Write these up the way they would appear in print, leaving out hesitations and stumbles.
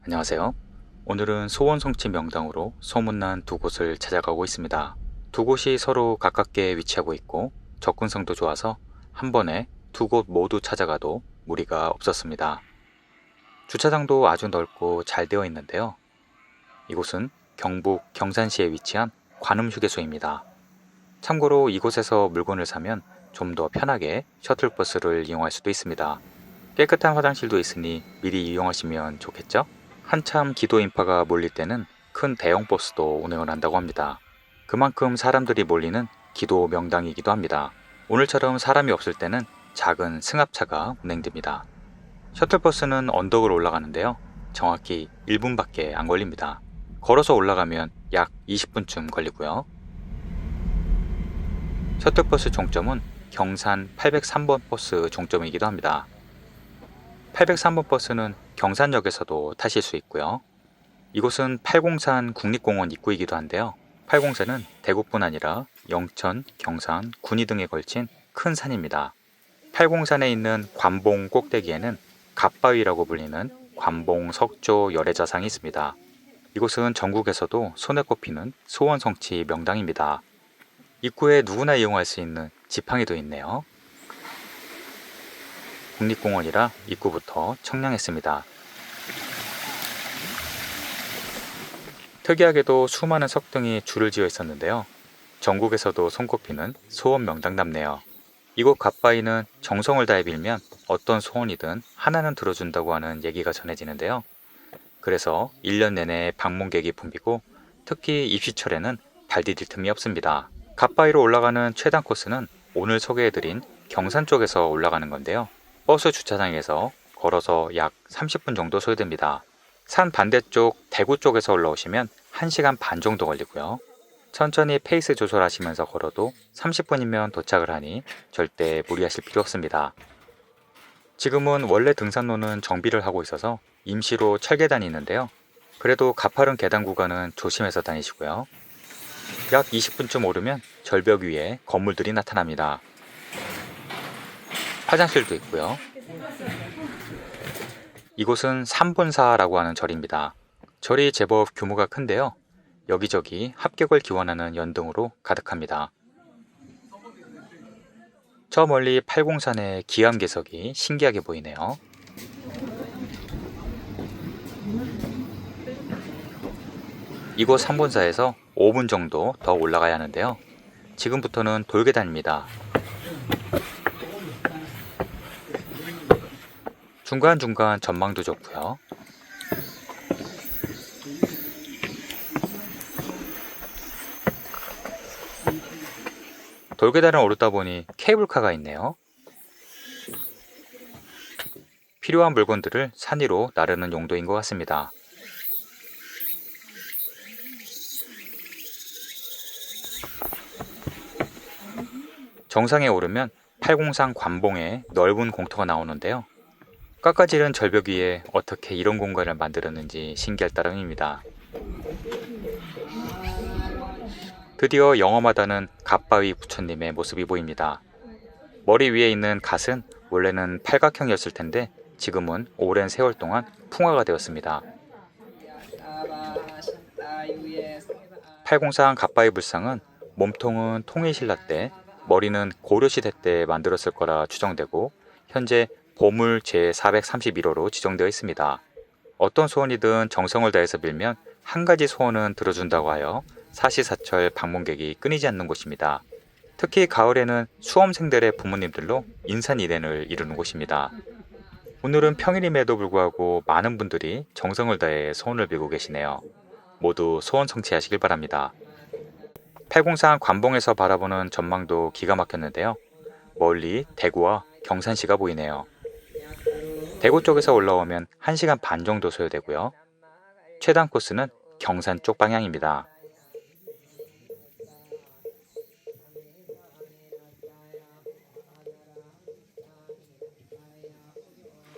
안녕하세요. 오늘은 소원 성취 명당으로 소문난 두 곳을 찾아가고 있습니다. 두 곳이 서로 가깝게 위치하고 있고 접근성도 좋아서 한 번에 두 곳 모두 찾아가도 무리가 없었습니다. 주차장도 아주 넓고 잘 되어 있는데요. 이곳은 경북 경산시에 위치한 관음휴게소입니다. 참고로 이곳에서 물건을 사면 좀 더 편하게 셔틀버스를 이용할 수도 있습니다. 깨끗한 화장실도 있으니 미리 이용하시면 좋겠죠? 한참 기도 인파가 몰릴 때는 큰 대형 버스도 운행을 한다고 합니다. 그만큼 사람들이 몰리는 기도 명당이기도 합니다. 오늘처럼 사람이 없을 때는 작은 승합차가 운행됩니다. 셔틀버스는 언덕을 올라가는데요. 정확히 1분밖에 안 걸립니다. 걸어서 올라가면 약 20분쯤 걸리고요. 셔틀버스 종점은 경산 803번 버스 종점이기도 합니다. 803번 버스는 경산역에서도 타실 수 있고요. 이곳은 팔공산 국립공원 입구이기도 한데요. 팔공산은 대구뿐 아니라 영천, 경산, 군위 등에 걸친 큰 산입니다. 팔공산에 있는 관봉 꼭대기에는 갓바위라고 불리는 관봉 석조 열애자상이 있습니다. 이곳은 전국에서도 손에 꼽히는 소원 성취 명당입니다. 입구에 누구나 이용할 수 있는 지팡이도 있네요. 국립공원이라 입구부터 청량했습니다. 특이하게도 수많은 석등이 줄을 지어 있었는데요. 전국에서도 손꼽히는 소원 명당답네요. 이곳 갓바위는 정성을 다해 빌면 어떤 소원이든 하나는 들어준다고 하는 얘기가 전해지는데요. 그래서 1년 내내 방문객이 붐비고 특히 입시철에는 발 디딜 틈이 없습니다. 갓바위로 올라가는 최단 코스는 오늘 소개해드린 경산 쪽에서 올라가는 건데요. 버스 주차장에서 걸어서 약 30분 정도 소요됩니다. 산 반대쪽 대구 쪽에서 올라오시면 1시간 반 정도 걸리고요. 천천히 페이스 조절하시면서 걸어도 30분이면 도착을 하니 절대 무리하실 필요 없습니다. 지금은 원래 등산로는 정비를 하고 있어서 임시로 철계단이 있는데요. 그래도 가파른 계단 구간은 조심해서 다니시고요. 약 20분쯤 오르면 절벽 위에 건물들이 나타납니다. 화장실도 있고요. 이곳은 삼본사라고 하는 절입니다. 절이 제법 규모가 큰데요. 여기저기 합격을 기원하는 연등으로 가득합니다. 저 멀리 팔공산의 기암괴석이 신기하게 보이네요. 이곳 삼본사에서 5분 정도 더 올라가야 하는데요. 지금부터는 돌계단입니다. 중간중간 전망도 좋고요. 돌계단을 오르다 보니 케이블카가 있네요. 필요한 물건들을 산 위로 나르는 용도인 것 같습니다. 정상에 오르면 팔공산 관봉에 넓은 공터가 나오는데요. 깎아지른 절벽 위에 어떻게 이런 공간을 만들었는지 신기할 따름입니다. 드디어 영험하다는 갓바위 부처님의 모습이 보입니다. 머리 위에 있는 갓은 원래는 팔각형이었을 텐데 지금은 오랜 세월 동안 풍화가 되었습니다. 팔공산 갓바위 불상은 몸통은 통일신라 때, 머리는 고려시대 때 만들었을 거라 추정되고 현재 보물 제431호로 지정되어 있습니다. 어떤 소원이든 정성을 다해서 빌면 한 가지 소원은 들어준다고 하여 사시사철 방문객이 끊이지 않는 곳입니다. 특히 가을에는 수험생들의 부모님들로 인산인해를 이루는 곳입니다. 오늘은 평일임에도 불구하고 많은 분들이 정성을 다해 소원을 빌고 계시네요. 모두 소원 성취하시길 바랍니다. 팔공산 관봉에서 바라보는 전망도 기가 막혔는데요. 멀리 대구와 경산시가 보이네요. 대구 쪽에서 올라오면 1시간 반 정도 소요되고요. 최단 코스는 경산 쪽 방향입니다.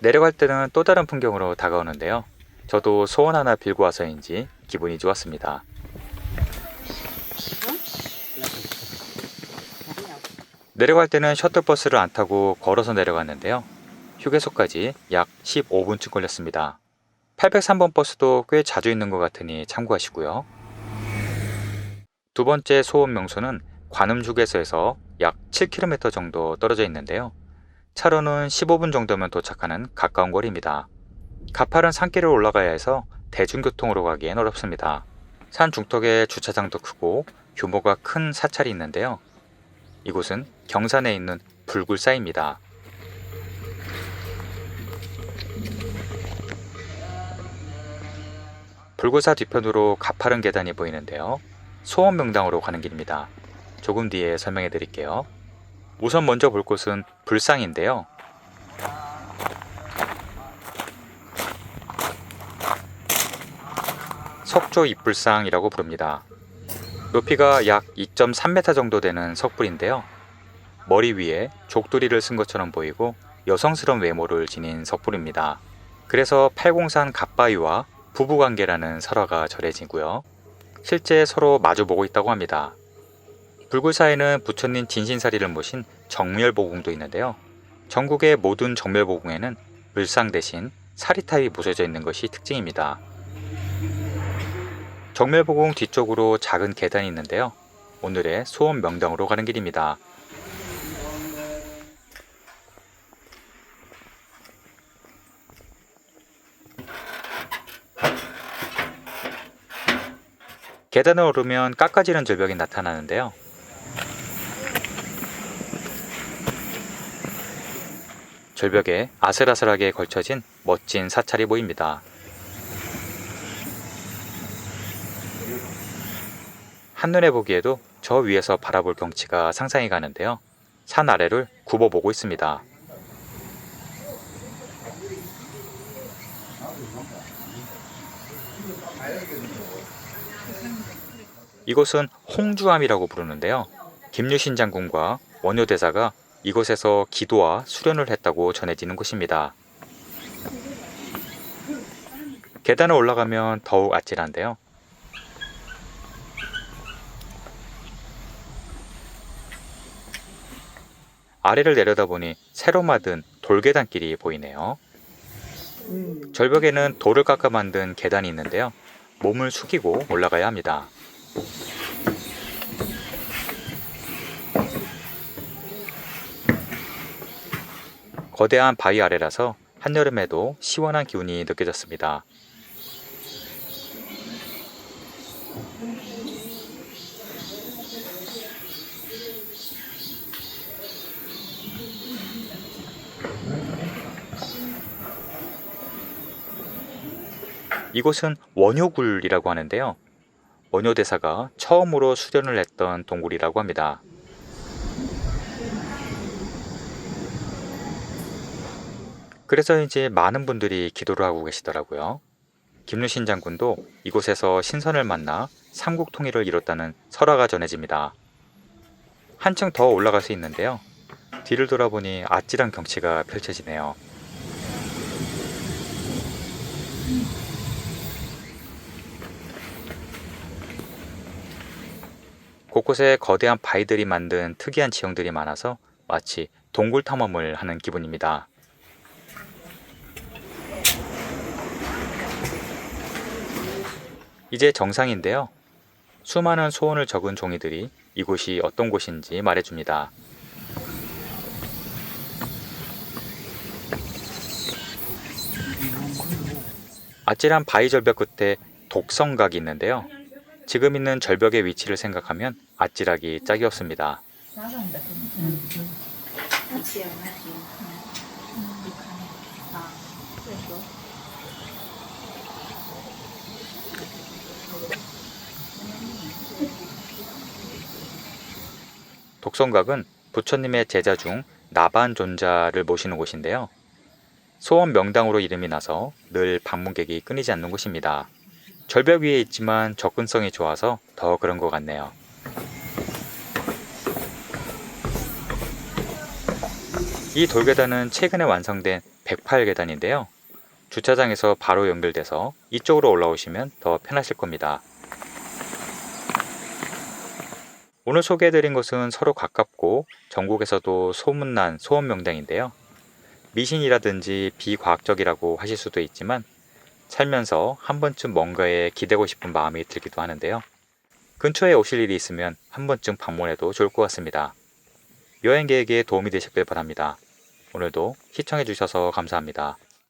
내려갈 때는 또 다른 풍경으로 다가오는데요. 저도 소원 하나 빌고 와서인지 기분이 좋았습니다. 내려갈 때는 셔틀버스를 안 타고 걸어서 내려갔는데요. 휴게소까지 약 15분쯤 걸렸습니다. 803번 버스도 꽤 자주 있는 것 같으니 참고하시고요. 두 번째 소원 명소는 관음휴게소에서 약 7km 정도 떨어져 있는데요. 차로는 15분 정도면 도착하는 가까운 거리입니다. 가파른 산길을 올라가야 해서 대중교통으로 가기엔 어렵습니다. 산 중턱에 주차장도 크고 규모가 큰 사찰이 있는데요. 이곳은 경산에 있는 불굴사입니다. 불굴사 뒤편으로 가파른 계단이 보이는데요. 소원명당으로 가는 길입니다. 조금 뒤에 설명해 드릴게요. 우선 먼저 볼 곳은 불상인데요. 석조 입불상이라고 부릅니다. 높이가 약 2.3m 정도 되는 석불인데요. 머리 위에 족두리를 쓴 것처럼 보이고 여성스러운 외모를 지닌 석불입니다. 그래서 팔공산 갓바위와 부부관계라는 설화가 전해지고요. 실제 서로 마주보고 있다고 합니다. 불굴사에는 부처님 진신사리를 모신 정멸보궁도 있는데요. 전국의 모든 정멸보궁에는 불상 대신 사리탑이 모셔져 있는 것이 특징입니다. 정멸보궁 뒤쪽으로 작은 계단이 있는데요. 오늘의 소원 명당으로 가는 길입니다. 계단을 오르면 깎아지는 절벽이 나타나는데요. 절벽에 아슬아슬하게 걸쳐진 멋진 사찰이 보입니다. 한눈에 보기에도 저 위에서 바라볼 경치가 상상이 가는데요. 산 아래를 굽어보고 있습니다. 이곳은 홍주암이라고 부르는데요. 김유신 장군과 원효대사가 이곳에서 기도와 수련을 했다고 전해지는 곳입니다. 계단을 올라가면 더욱 아찔한데요. 아래를 내려다보니 새로 만든 돌계단길이 보이네요. 절벽에는 돌을 깎아 만든 계단이 있는데요. 몸을 숙이고 올라가야 합니다. 거대한 바위 아래라서 한여름에도 시원한 기운이 느껴졌습니다. 이곳은 원효굴이라고 하는데요. 원효대사가 처음으로 수련을 했던 동굴이라고 합니다. 그래서인지 많은 분들이 기도를 하고 계시더라고요. 김유신 장군도 이곳에서 신선을 만나 삼국 통일을 이뤘다는 설화가 전해집니다. 한층 더 올라갈 수 있는데요. 뒤를 돌아보니 아찔한 경치가 펼쳐지네요. 곳곳에 거대한 바위들이 만든 특이한 지형들이 많아서 마치 동굴 탐험을 하는 기분입니다. 이제 정상인데요. 수많은 소원을 적은 종이들이 이곳이 어떤 곳인지 말해줍니다. 아찔한 바위 절벽 끝에 독성각이 있는데요. 지금 있는 절벽의 위치를 생각하면 아찔하기 짝이 없습니다. 독성각은 부처님의 제자 중 나반존자를 모시는 곳인데요. 소원 명당으로 이름이 나서 늘 방문객이 끊이지 않는 곳입니다. 절벽 위에 있지만 접근성이 좋아서 더 그런 것 같네요. 이 돌계단은 최근에 완성된 108계단인데요. 주차장에서 바로 연결돼서 이쪽으로 올라오시면 더 편하실 겁니다. 오늘 소개해드린 곳은 서로 가깝고 전국에서도 소문난 소원명당인데요. 미신이라든지 비과학적이라고 하실 수도 있지만 살면서 한 번쯤 뭔가에 기대고 싶은 마음이 들기도 하는데요. 근처에 오실 일이 있으면 한 번쯤 방문해도 좋을 것 같습니다. 여행 계획에 도움이 되셨길 바랍니다. 오늘도 시청해주셔서 감사합니다.